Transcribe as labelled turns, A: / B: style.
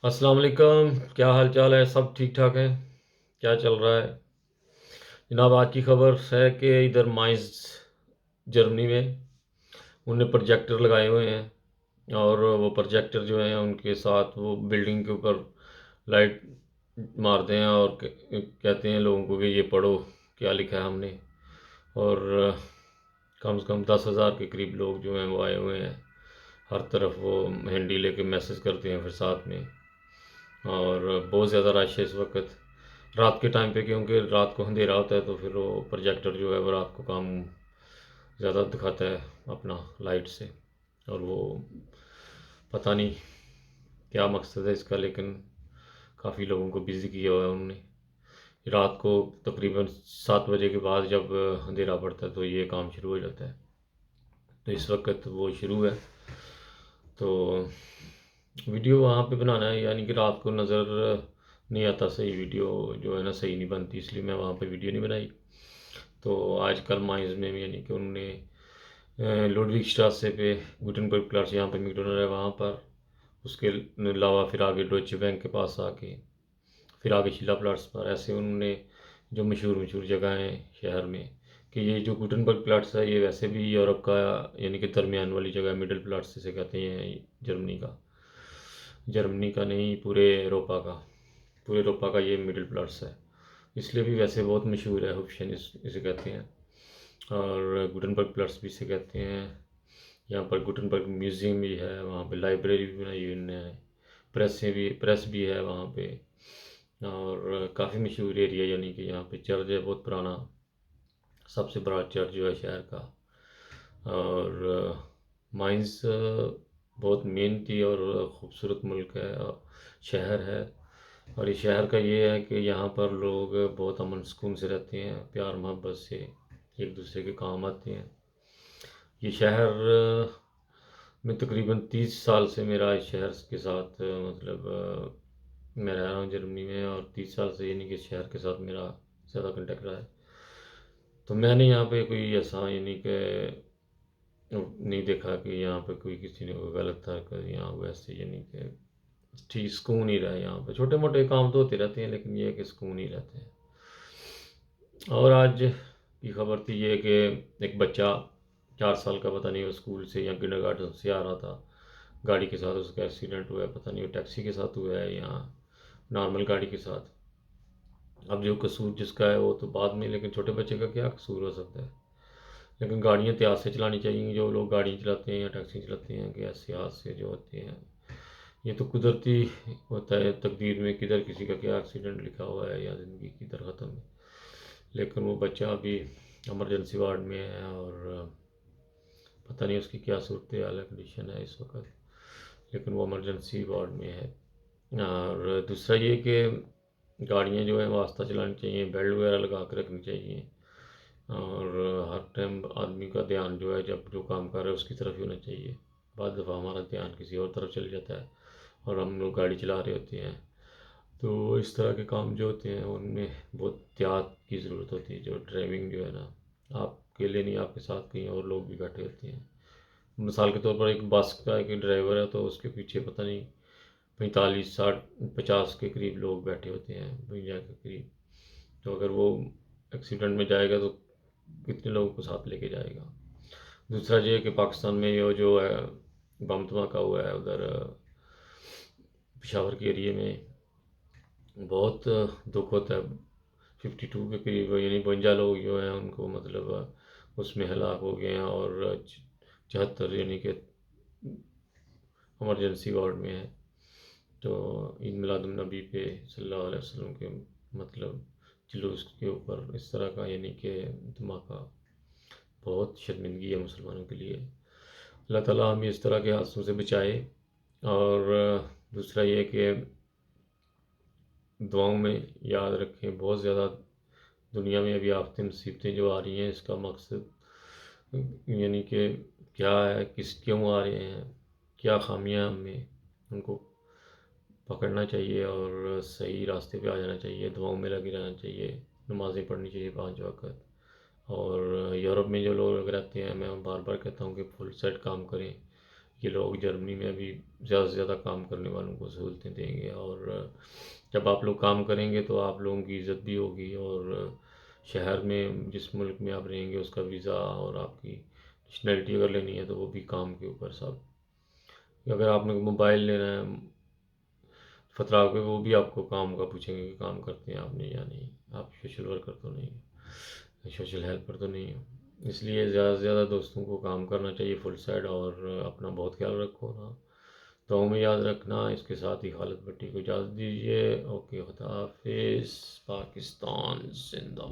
A: السلام علیکم، کیا حال چال ہے؟ سب ٹھیک ٹھاک ہے؟ کیا چل رہا ہے جناب؟ آج کی خبر ہے کہ ادھر مائنز جرمنی میں انہوں نے پروجیکٹر لگائے ہوئے ہیں، اور وہ پروجیکٹر جو ہیں ان کے ساتھ وہ بلڈنگ کے اوپر لائٹ مارتے ہیں اور کہتے ہیں لوگوں کو کہ یہ پڑھو کیا لکھا ہے ہم نے، اور کم سے کم 10,000 کے قریب لوگ جو ہیں وہ آئے ہوئے ہیں۔ ہر طرف وہ ہینڈی لے کے میسج کرتے ہیں پھر ساتھ میں، اور بہت زیادہ رش ہے اس وقت رات کے ٹائم پہ، کیونکہ رات کو اندھیرا ہوتا ہے تو پھر وہ پروجیکٹر جو ہے وہ رات کو کام زیادہ دکھاتا ہے اپنا لائٹ سے، اور وہ پتہ نہیں کیا مقصد ہے اس کا، لیکن کافی لوگوں کو بزی کیا ہوا ہے انہوں نے۔ رات کو تقریباً 7 بجے کے بعد جب اندھیرا پڑتا ہے تو یہ کام شروع ہو جاتا ہے، تو اس وقت وہ شروع ہے۔ تو ویڈیو وہاں پہ بنانا ہے، یعنی کہ رات کو نظر نہیں آتا صحیح، ویڈیو جو ہے نا صحیح نہیں بنتی، اس لیے میں وہاں پہ ویڈیو نہیں بنائی۔ تو آج کل مائنز میں بھی یعنی کہ انہوں نے لوڈوگ اسٹراسے پہ گوٹنبرگ پلاتس، یہاں پہ میکڈونلڈ ہے وہاں پر، اس کے علاوہ پھر آگے ڈوچے بینک کے پاس آ کے پھر آگے شیلا پلاٹس پر، ایسے انہوں نے جو مشہور مشہور جگہ ہیں شہر میں، کہ یہ جو گوٹنبرگ پلاٹس ہے یہ ویسے بھی یورپ کا یعنی کہ درمیان والی جگہ، مڈل پلاٹس جسے کہتے ہیں جرمنی کا، جرمنی کا نہیں پورے ایروپا کا یہ مڈل پلاٹس ہے، اس لیے بھی ویسے بہت مشہور ہے، ہوپشن اسے کہتے ہیں، اور گوٹنبرگ پلاٹس بھی اسے کہتے ہیں۔ یہاں پر گوٹنبرگ میوزیم بھی ہے، وہاں پہ لائبریری بھی بنائی ہوئی انہوں نے، پریس بھی ہے وہاں پہ، اور کافی مشہور ایریا، یعنی کہ یہاں پہ چرچ ہے بہت پرانا، سب سے بڑا چرچ جو ہے شہر کا۔ اور مائنز بہت محنتی اور خوبصورت ملک ہے، شہر ہے، اور اس شہر کا یہ ہے کہ یہاں پر لوگ بہت امن سکون سے رہتے ہیں، پیار محبت سے ایک دوسرے کے کام آتے ہیں۔ یہ شہر میں تقریباً 30 سال سے میرا اس شہر کے ساتھ مطلب میں رہ رہا ہوں جرمنی میں، اور 30 سال سے یعنی کہ اس شہر کے ساتھ میرا زیادہ کنٹیکٹ رہا ہے، تو میں نے یہاں پہ کوئی ایسا یعنی کہ نہیں دیکھا کہ یہاں پہ کوئی کسی نے کوئی غلط تھا کہ یہاں ویسے، یعنی کہ ٹھیک سکون ہی رہا ہے یہاں پہ، چھوٹے موٹے کام تو ہوتے رہتے ہیں لیکن یہ ہے کہ سکون ہی رہتے ہیں۔ اور آج کی خبر تھی یہ کہ ایک بچہ 4 سال کا، پتہ نہیں وہ اسکول سے یا کنڈر گارٹن سے آ رہا تھا، گاڑی کے ساتھ اس کا ایکسیڈنٹ ہوا ہے، پتہ نہیں وہ ٹیکسی کے ساتھ ہوا ہے یا نارمل گاڑی کے ساتھ۔ اب جو قصور جس کا ہے وہ تو بعد میں، لیکن چھوٹے بچے کا کیا قصور ہو سکتا ہے؟ لیکن گاڑیاں احتیاط سے چلانی چاہیے، جو لوگ گاڑی چلاتے ہیں یا ٹیکسی چلاتے ہیں، کہ ایسے حادثے جو ہوتے ہیں یہ تو قدرتی ہوتا ہے، تقدیر میں کدھر کسی کا کیا ایکسیڈنٹ لکھا ہوا ہے یا زندگی کدھر ختم ہے۔ لیکن وہ بچہ ابھی ایمرجنسی وارڈ میں ہے، اور پتہ نہیں اس کی کیا صورتحال ہے، کنڈیشن ہے اس وقت، لیکن وہ ایمرجنسی وارڈ میں ہے۔ اور دوسرا یہ کہ گاڑیاں جو ہیں وہ آہستہ چلانی چاہیے، بیلٹ وغیرہ لگا کے رکھنی چاہیے، اور ہر ٹائم آدمی کا دھیان جو ہے جب جو کام کر رہا ہے اس کی طرف ہی ہونا چاہیے۔ بعض دفعہ ہمارا دھیان کسی اور طرف چل جاتا ہے اور ہم لوگ گاڑی چلا رہے ہوتے ہیں، تو اس طرح کے کام جو ہوتے ہیں ان میں بہت احتیاط کی ضرورت ہوتی ہے۔ جو ڈرائیونگ جو ہے نا، آپ اکیلے نہیں، آپ کے ساتھ کہیں اور لوگ بھی بیٹھے ہوتے ہیں۔ مثال کے طور پر ایک بس کا ایک ڈرائیور ہے تو اس کے پیچھے پتہ نہیں 45 60 50 کے قریب لوگ بیٹھے ہوتے ہیں، 52 کے قریب، تو اگر وہ ایکسیڈنٹ میں جائے گا تو کتنے لوگوں کو ساتھ لے کے جائے گا۔ دوسرا یہ کہ پاکستان میں یہ جو ہے بم دھماکہ ہوا ہے ادھر پشاور کے ایریے میں، بہت دکھ ہوتا ہے۔ 52 کے قریب یعنی 52 لوگ جو ہیں ان کو مطلب اس میں ہلاک ہو گئے ہیں، اور 74 یعنی کہ ایمرجنسی وارڈ میں ہیں۔ تو عید میلاد النبی پہ صلی اللہ علیہ وسلم کے مطلب جلوس کے اوپر اس طرح کا یعنی کہ دھماکہ بہت شرمندگی ہے مسلمانوں کے لیے۔ اللہ تعالیٰ ہمیں اس طرح کے حادثوں سے بچائے، اور دوسرا یہ کہ دعاؤں میں یاد رکھیں، بہت زیادہ دنیا میں ابھی آفتیں مصیبتیں جو آ رہی ہیں، اس کا مقصد یعنی کہ کیا ہے، کیوں آ رہے ہیں، کیا خامیاں ہم میں، ان کو پکڑنا چاہیے اور صحیح راستے پہ آ جانا چاہیے، دعاؤں میں لگے رہنا چاہیے، نمازیں پڑھنی چاہیے 5 وقت۔ اور یورپ میں جو لوگ رہتے ہیں، میں بار بار کہتا ہوں کہ فل سیٹ کام کریں، یہ لوگ جرمنی میں ابھی زیادہ سے زیادہ کام کرنے والوں کو سہولتیں دیں گے، اور جب آپ لوگ کام کریں گے تو آپ لوگوں کی عزت بھی ہوگی، اور شہر میں جس ملک میں آپ رہیں گے اس کا ویزا اور آپ کی نیشنلٹی اگر لینی ہے تو وہ بھی کام کے اوپر سب، اگر آپ نے موبائل لینا ہے فترہ پہ وہ بھی آپ کو کام کا پوچھیں گے کہ کام کرتے ہیں آپ نے یا نہیں، آپ سوشل ورکر تو نہیں، سوشل ہیلپر تو نہیں ہو۔ اس لیے زیادہ سے زیادہ دوستوں کو کام کرنا چاہیے فل سائڈ، اور اپنا بہت خیال رکھو نا، تو میں یاد رکھنا۔ اس کے ساتھ ہی خالد بھٹی کو اجازت دیجیے، اوکے، خدا حافظ، پاکستان زندہ باد۔